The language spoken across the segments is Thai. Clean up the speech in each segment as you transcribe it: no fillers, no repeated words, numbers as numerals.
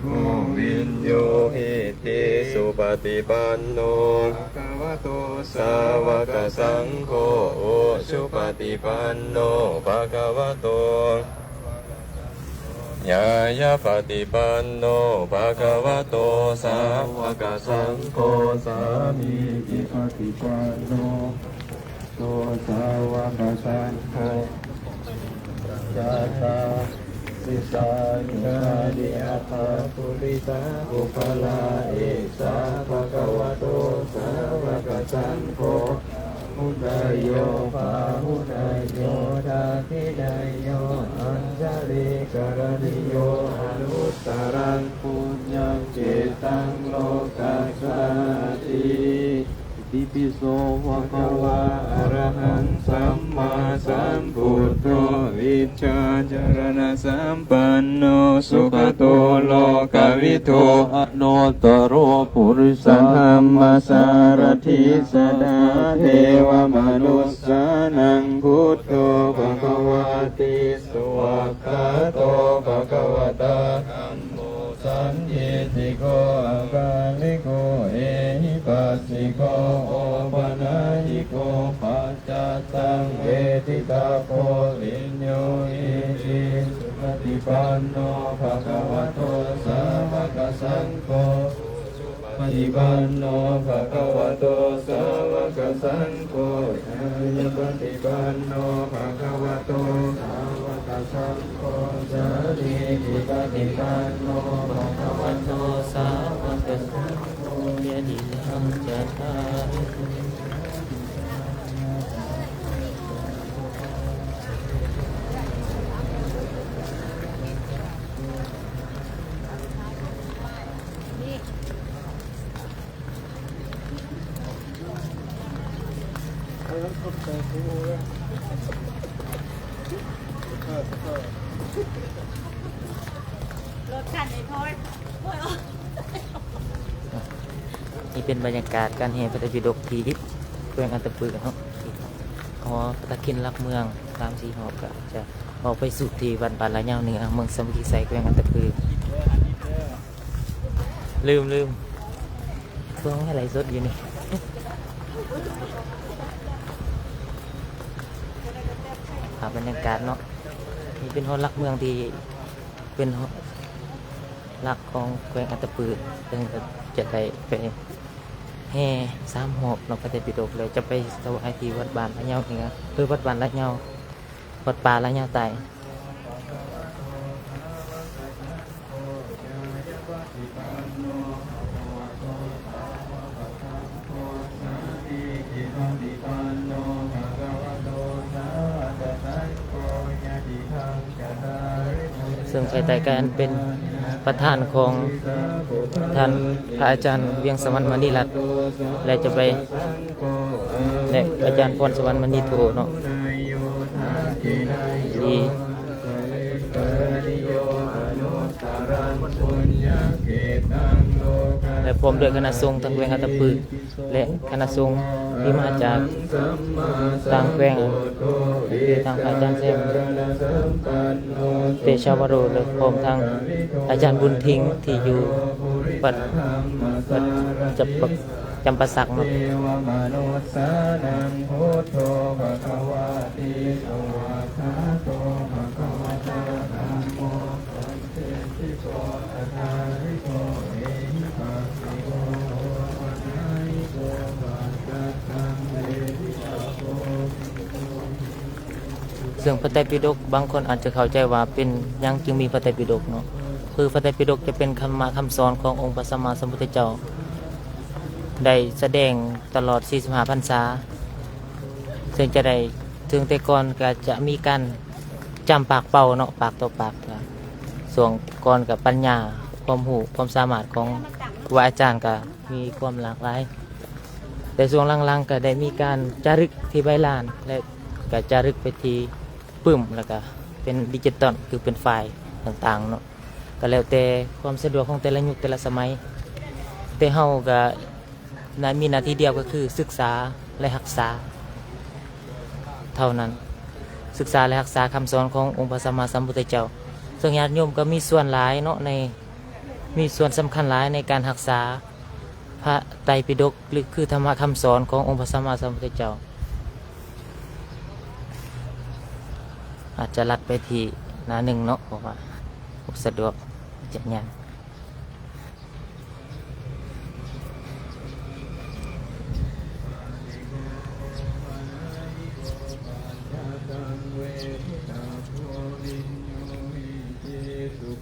โกวินโยหิติสุปฏิปันโนภะคะวะโตสาวกสังโฆสุปฏิปันโนภะคะวะโตยายาปฏิปันโนภะคะวะโตสาวกสังโฆสามีจิปฏิปันโนโตสาวกสังโฆยะตาสิสานิดิอัตถปุริสาอุปลาเอสาภะคะวะโตสาวกสังโฆมุตโยปามุตโยดาทิไดโยอัญจลิกรณิโยอนุตตรังปุญญังเจตังโลกัสสติอิติปิโสภะคะวะอะระหังสัมมาสัมพุทโธวิชชาจารณะสัมปันโนสุขโตโลกวิทูอโนตตโรปุริสธัมมาสารถิสดาเทวมนุสสานังพุทโธภควติสวากขาโตภควตาธัมโมสันยิติโกอะกาลิโกเอหิปัสสิโกโอปนัญิโกปัจจตังเวทิตาโพลินโยอิติสุปฏิปันโนภะคะวะโตสาวกสังโฆปฏิปันโนภะคะวะโตสาวกสังโฆยะปฏิปันโนภะคะวะโตสาวกสังโฆสาลีจิปฏิปันโนภะคะวะโตสาวกสังโฆยะดิสังจัตตานี่เป็นบรรยากาศการแห่พระบิดกที่แขวงอันตปือเนาะหอพระตะคินรักเมือง3-4 หอก็จะออกไปสู่ที่วัดป่าละเยาเหนือเมืองสามัคคีไสแขวงอันตปือลืมเพื่อให้ไหลสดอยู่นี่บรรยากาศเนาะนี่เป็นหอรักเมืองที่เป็นรักของแขวงอันตปือเป็นจะได้ไปแห่3 หอบเนาะพระบิดกเลยจะไปถวายที่วัดบ้านละเยาเหนือคือวัดบ้านละเยาวัดป่าละเยาใต้ซึ่งภายใต้การเป็นประธานของท่านพระอาจารย์เวียงสวรรค์มณีรัตน์และจะไปและอาจารย์พรสวรรค์มณีโทเนาะที่และพร้อมด้วยคณะสงฆ์ทางแขวงอัตตปือและคณะสงฆ์ที่มาจากทางแขวงคือทางอาจารย์แซมเตชะวโรและพร้อมทางอาจารย์บุญทิ้งที่อยู่วัดจำปาสักเนาะซึ่งพระไตรปิฎกบางคนอาจจะเข้าใจว่าเป็นยังจึงมีพระไตรปิฎกเนาะคือพระไตรปิฎกจะเป็นคำสอนขององค์พระสัมมาสัมพุทธเจ้าได้แสดงตลอด45 พรรษาซึ่งจะได้ถึงแต่ก่อนก็จะมีการจำปากเป่าเนาะปากต่อปากส่วนก่อนกับปัญญาความรู้ความสามารถของครูอาจารย์ก็มีความหลากหลายแต่ช่วงหลังๆก็ได้มีการจารึกที่ใบลานและก็จารึกไปที่ปึ้มแล้วก็เป็นดิจิตอลคือเป็นไฟล์ต่างๆเนาะก็แล้วแต่ความสะดวกของแต่ละยุคแต่ละสมัยแต่เฮาก็มีหน้าที่เดียวก็คือศึกษาและรักษาเท่านั้นศึกษาและรักษาคำสอนขององค์พระสัมมาสัมพุทธเจ้าซึ่งญาติโยมก็มีส่วนหลายเนาะใน มีส่วนสำคัญหลายในการรักษาพระไตรปิฎกหรือคือธรรมคำสอนขององค์พระสัมมาสัมพุทธเจ้าอาจจะลัดไปที่หน้าหนึ่งเนาะเพราะว่าสะดวกจะยาก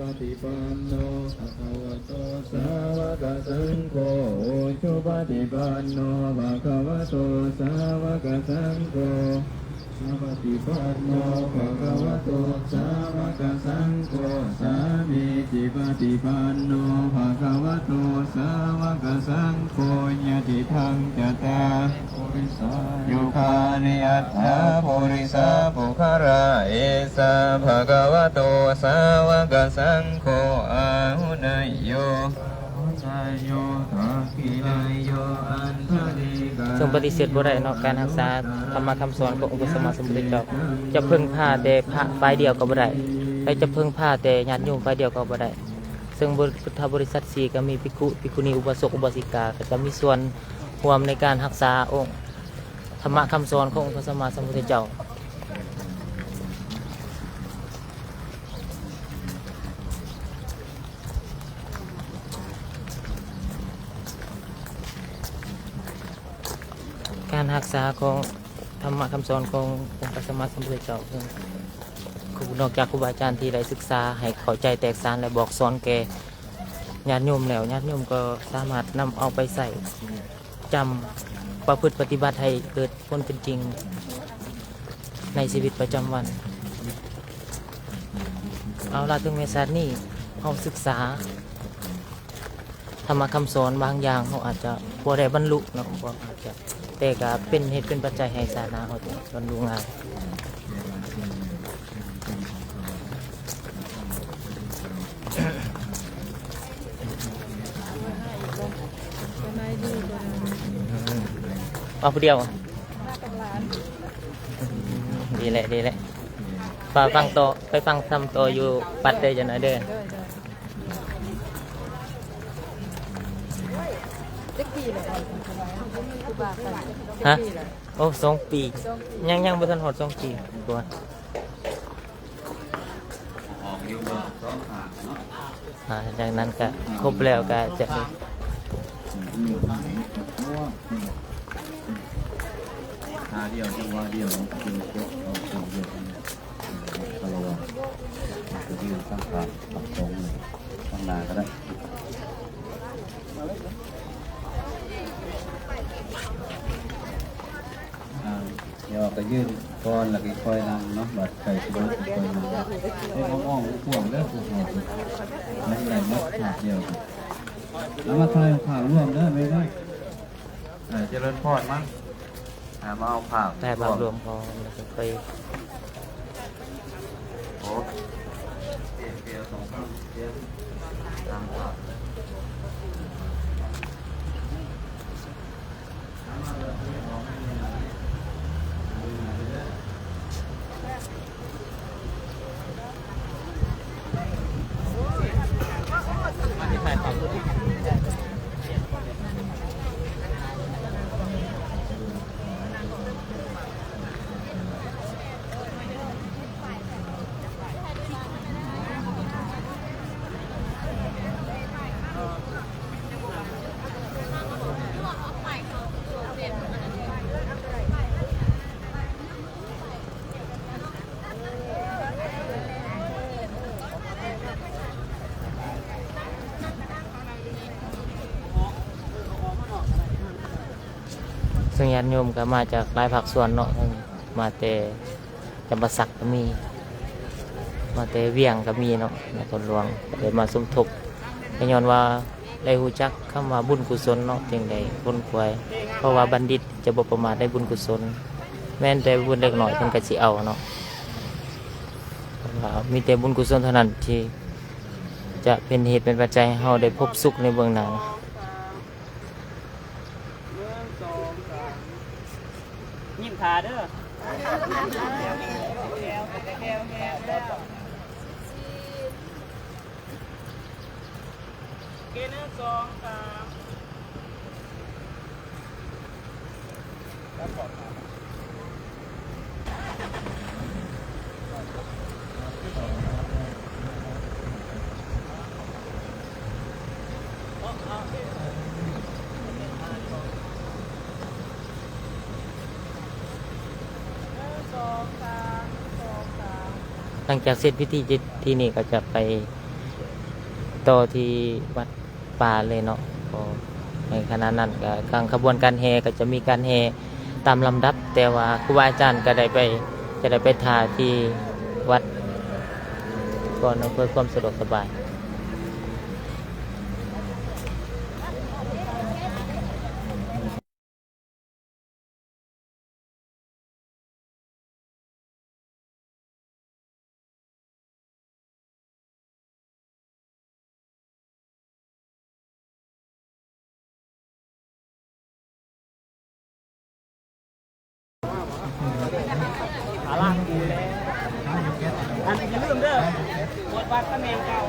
ปฏิปันโนภะคะวะโตสาวกสังโฆสุปฏิปันโนภะคะวะโตสาวกสังโฆสุปฏิปันโนภะคะวะโตสาวกสังโฆสามีจิปฏิปันโนภะคะวะโตสาวกสังโฆญาติทังจตาปุริสายุคานิอัตถาปุริสาภุคาราเอสาภะคะวะโตสาวกสังโฆอาหุนายโยสายโยทักขินายโยอันทนิกา ซึ่งปฏิเสธบ่ได้เนาะการรักษาธรรมคำสอนขององค์พระสัมมาสัมพุทธเจ้าจะพึ่งพาแต่พระฝ่ายเดียวก็บ่ได้และจะพึ่งพาแต่ญาติโยมฝ่ายเดียวก็บ่ได้ซึ่งพุทธบริษัท4ก็มีภิกขุภิกขุณีอุบาสกอุบาสิกาก็จะมีส่วนร่วมในการรักษาองค์ธรรมคำสอนขององค์พระสัมมาสัมพุทธเจ้าการรักษาของธรรมคำสอนขององค์พระสัมมาสัมพุทธเจ้าซึ่งนอกจากครูบาอาจารย์ที่ได้ศึกษาให้เข้าใจแตกฉานและบอกสอนแก่ญาติโยมแล้วญาติโยมก็สามารถนำเอาไปใส่จำประพฤติปฏิบัติให้เกิดผลเป็นจริงในชีวิตประจำวันเอาล่ะถึงเวลานี้เราศึกษาธรรมคำสอนบางอย่างเขาอาจจะบ่ได้บรรลุเนาะบ่อาจจะแต่ก็เป็นเหตุเป็นปัจจัยให้ศาสนาเขาจะบรรลุง่ายเอาผู้เดียวดีแหละดีแหละฟังต่อไปฟังทำต่ออยู่ปัดเดยจะไหนเด้อฮะโอ้2 ปียังบ่ทันหอด2 ปีกว่าจากนั้นก็ครบแล้วก็จะเดียวจังหวะเดียวคือพวกเราคนเดียวกันตลอดจะยืนตั้งขาปักตรงตั้งนาก็ได้เดี๋ยวก็ยืนก้อนแล้วก็ค่อยนั่งเนาะบัดไก่ชิบะค่อยนั่งให้เขามองห่วงเด้อห่วงนั่นแหละเนาะขาเดียวแล้วมาทายข่าวร่วมเด้อไม่ได้เจริญพรมั้งมาเอาผ่า แต่ภาพรวมพอไปโอ้เปียสองข้างเปียตามผ่าที่ถ่ายความรู้ซึ่งญาติโยมก็มาจากหลายภาคส่วนเนาะมาแต่จำปาสักก็มีมาแต่เวียงก็มีเนาะนครหลวงได้มาสมทบแต่ย้อนว่าได้รู้จักคำว่าบุญกุศลเนาะจึงได้คนควายเพราะว่าบัณฑิตจะบ่ประมาทได้บุญกุศลแม้แต่บุญเล็กน้อยเพิ่นก็สิเอาเนาะมีแต่บุญกุศลเท่านั้นที่จะเป็นเหตุเป็นปัจจัยให้เราได้พบสุขในเบื้องหน้ายิ้มขาเด้อ หลังจากเสร็จพิธีที่นี่ก็จะไปต่อที่วัดป่าเลยเนาะก็ในขณะนั้นก็กลางขบวนการแห่ก็จะมีการแห่ตามลำดับ แต่ว่าครูบาอาจารย์ก็จะได้ไปทาที่วัดก่อนเพื่อความสะดวกสบายอาลากูแล้วอันนี้ลืมเด้อปวดวัดคะแนนเก่า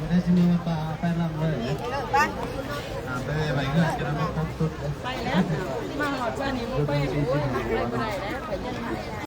ได้สิมีมาป่าไปลำเลย